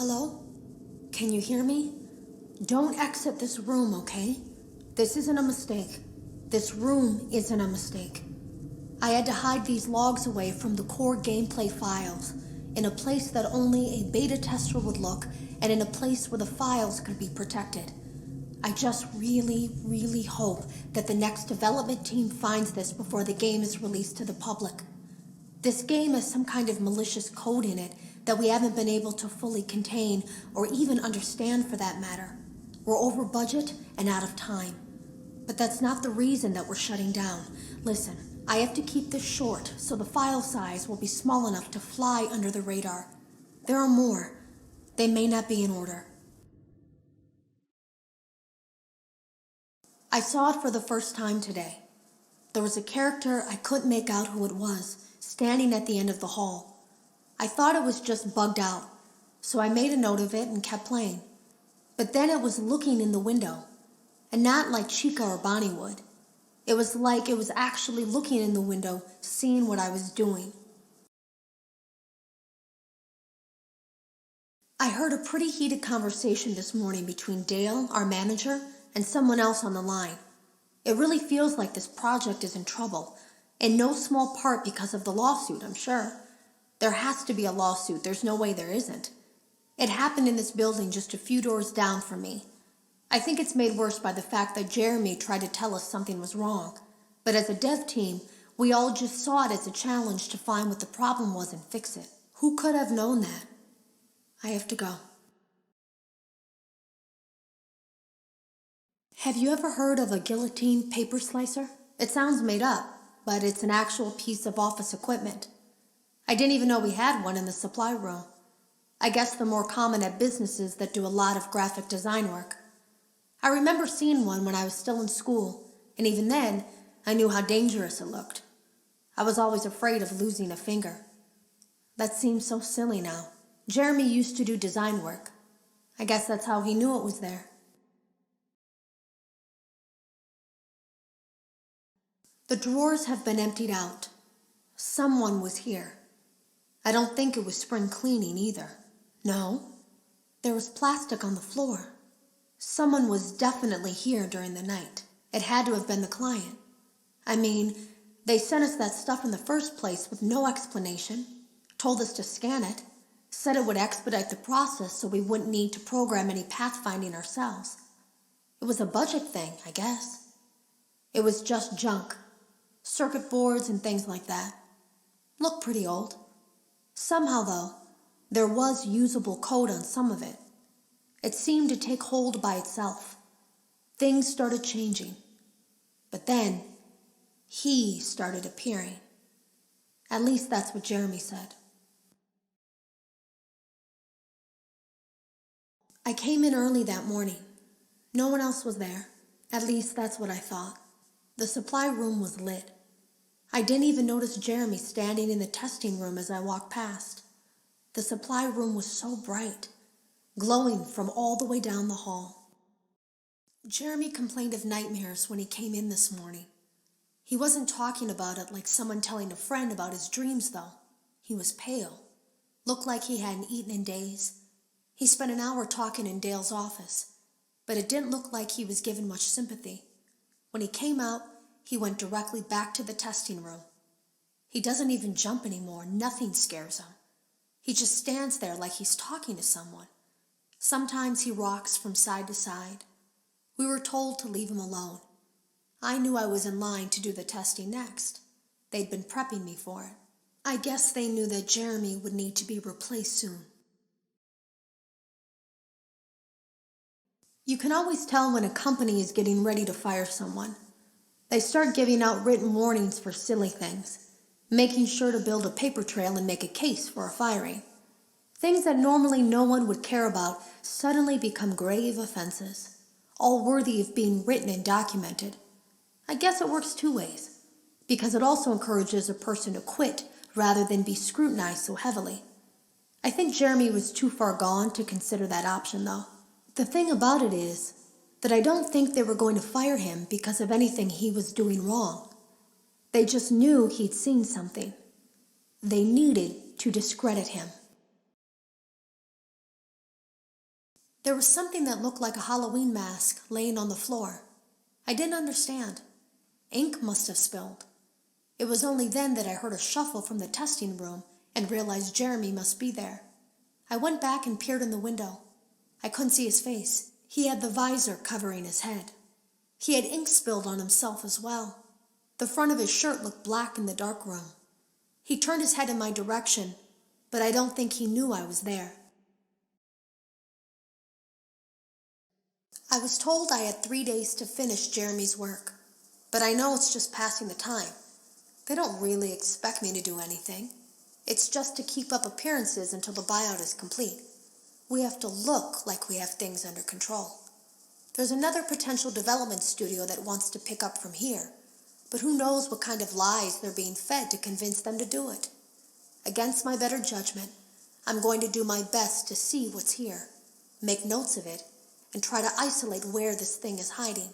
Hello? Can you hear me? Don't exit this room, okay? This isn't a mistake. This room isn't a mistake. I had to hide these logs away from the core gameplay files, in a place that only a beta tester would look, and in a place where the files could be protected. I just really hope that the next development team finds this before the game is released to the public. This game has some kind of malicious code in it that we haven't been able to fully contain or even understand for that matter. We're over budget and out of time. But that's not the reason that we're shutting down. Listen, I have to keep this short so the file size will be small enough to fly under the radar. There are more. They may not be in order. I saw it for the first time today. There was a character I couldn't make out who it was, standing at the end of the hall. I thought it was just bugged out, so I made a note of it and kept playing. But then it was looking in the window, and not like Chica or Bonnie would. It was like it was actually looking in the window, seeing what I was doing. I heard a pretty heated conversation this morning between Dale, our manager, and someone else on the line. It really feels like this project is in trouble, in no small part because of the lawsuit, I'm sure. There has to be a lawsuit, there's no way there isn't. It happened in this building just a few doors down from me. I think it's made worse by the fact that Jeremy tried to tell us something was wrong. But as a dev team, we all just saw it as a challenge to find what the problem was and fix it. Who could have known that? I have to go. Have you ever heard of a guillotine paper slicer? It sounds made up, but it's an actual piece of office equipment. I didn't even know we had one in the supply room. I guess they're more common at businesses that do a lot of graphic design work. I remember seeing one when I was still in school, and even then, I knew how dangerous it looked. I was always afraid of losing a finger. That seems so silly now. Jeremy used to do design work. I guess that's how he knew it was there. The drawers have been emptied out. Someone was here. I don't think it was spring cleaning either. No, there was plastic on the floor. Someone was definitely here during the night. It had to have been the client. I mean, they sent us that stuff in the first place with no explanation, told us to scan it, said it would expedite the process so we wouldn't need to program any pathfinding ourselves. It was a budget thing, I guess. It was just junk. Circuit boards and things like that. Looked pretty old. Somehow, though, there was usable code on some of it. It seemed to take hold by itself. Things started changing. But then, he started appearing. At least that's what Jeremy said. I came in early that morning. No one else was there. At least that's what I thought. The supply room was lit. I didn't even notice Jeremy standing in the testing room as I walked past. The supply room was so bright, glowing from all the way down the hall. Jeremy complained of nightmares when he came in this morning. He wasn't talking about it like someone telling a friend about his dreams, though. He was pale, looked like he hadn't eaten in days. He spent an hour talking in Dale's office, but it didn't look like he was given much sympathy. When he came out, he went directly back to the testing room. He doesn't even jump anymore. Nothing scares him. He just stands there like he's talking to someone. Sometimes he rocks from side to side. We were told to leave him alone. I knew I was in line to do the testing next. They'd been prepping me for it. I guess they knew that Jeremy would need to be replaced soon. You can always tell when a company is getting ready to fire someone. They start giving out written warnings for silly things, making sure to build a paper trail and make a case for a firing. Things that normally no one would care about suddenly become grave offenses, all worthy of being written and documented. I guess it works two ways, because it also encourages a person to quit rather than be scrutinized so heavily. I think Jeremy was too far gone to consider that option, though. The thing about it is that I don't think they were going to fire him because of anything he was doing wrong. They just knew he'd seen something. They needed to discredit him. There was something that looked like a Halloween mask laying on the floor. I didn't understand. Ink must have spilled. It was only then that I heard a shuffle from the testing room and realized Jeremy must be there. I went back and peered in the window. I couldn't see his face. He had the visor covering his head. He had ink spilled on himself as well. The front of his shirt looked black in the dark room. He turned his head in my direction, but I don't think he knew I was there. I was told I had 3 days to finish Jeremy's work, but I know it's just passing the time. They don't really expect me to do anything. It's just to keep up appearances until the buyout is complete. We have to look like we have things under control. There's another potential development studio that wants to pick up from here, but who knows what kind of lies they're being fed to convince them to do it. Against my better judgment, I'm going to do my best to see what's here, make notes of it, and try to isolate where this thing is hiding.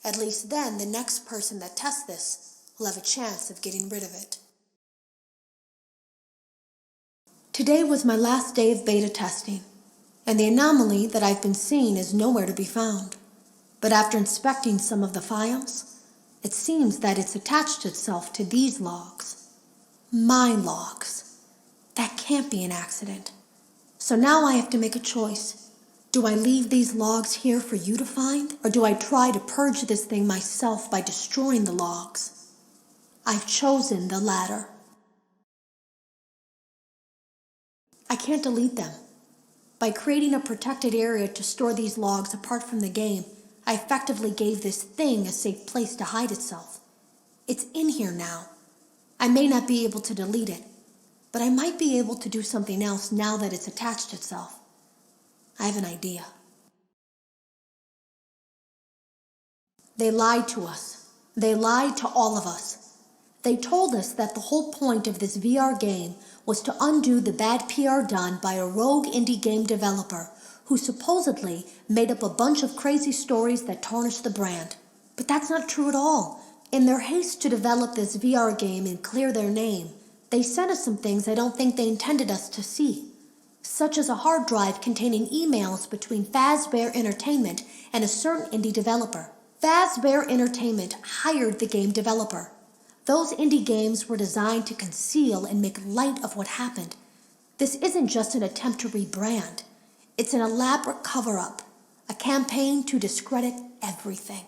At least then the next person that tests this will have a chance of getting rid of it. Today was my last day of beta testing, and the anomaly that I've been seeing is nowhere to be found. But after inspecting some of the files, it seems that it's attached itself to these logs. My logs. That can't be an accident. So now I have to make a choice. Do I leave these logs here for you to find, or do I try to purge this thing myself by destroying the logs? I've chosen the latter. I can't delete them. By creating a protected area to store these logs apart from the game, I effectively gave this thing a safe place to hide itself. It's in here now. I may not be able to delete it, but I might be able to do something else now that it's attached itself. I have an idea. They lied to us. They lied to all of us. They told us that the whole point of this VR game was to undo the bad PR done by a rogue indie game developer who supposedly made up a bunch of crazy stories that tarnished the brand. But that's not true at all. In their haste to develop this VR game and clear their name, they sent us some things I don't think they intended us to see, such as a hard drive containing emails between Fazbear Entertainment and a certain indie developer. Fazbear Entertainment hired the game developer. Those indie games were designed to conceal and make light of what happened. This isn't just an attempt to rebrand. It's an elaborate cover-up, a campaign to discredit everything.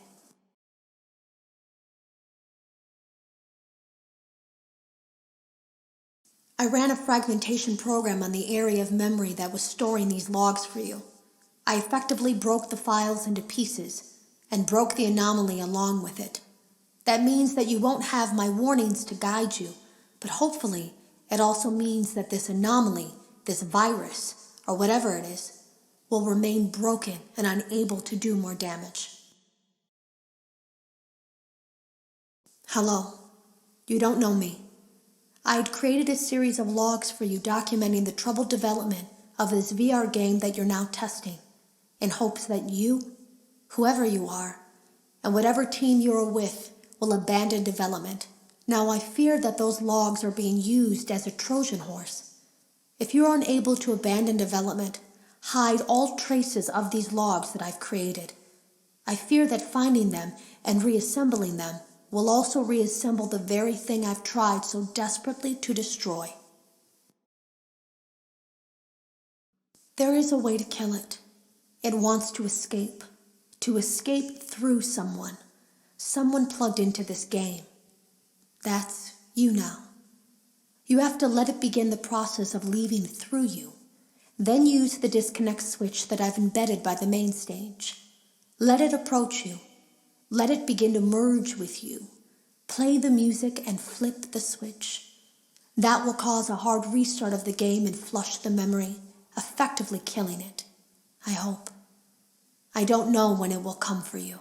I ran a fragmentation program on the area of memory that was storing these logs for you. I effectively broke the files into pieces and broke the anomaly along with it. That means that you won't have my warnings to guide you, but hopefully it also means that this anomaly, this virus, or whatever it is, will remain broken and unable to do more damage. Hello. You don't know me. I had created a series of logs for you documenting the troubled development of this VR game that you're now testing, in hopes that you, whoever you are, and whatever team you're with, will abandon development. Now I fear that those logs are being used as a Trojan horse. If you're unable to abandon development, hide all traces of these logs that I've created. I fear that finding them and reassembling them will also reassemble the very thing I've tried so desperately to destroy. There is a way to kill it. It wants to escape through someone. Someone plugged into this game. That's you now. You have to let it begin the process of leaving through you. Then use the disconnect switch that I've embedded by the main stage. Let it approach you. Let it begin to merge with you. Play the music and flip the switch. That will cause a hard restart of the game and flush the memory, effectively killing it. I hope. I don't know when it will come for you.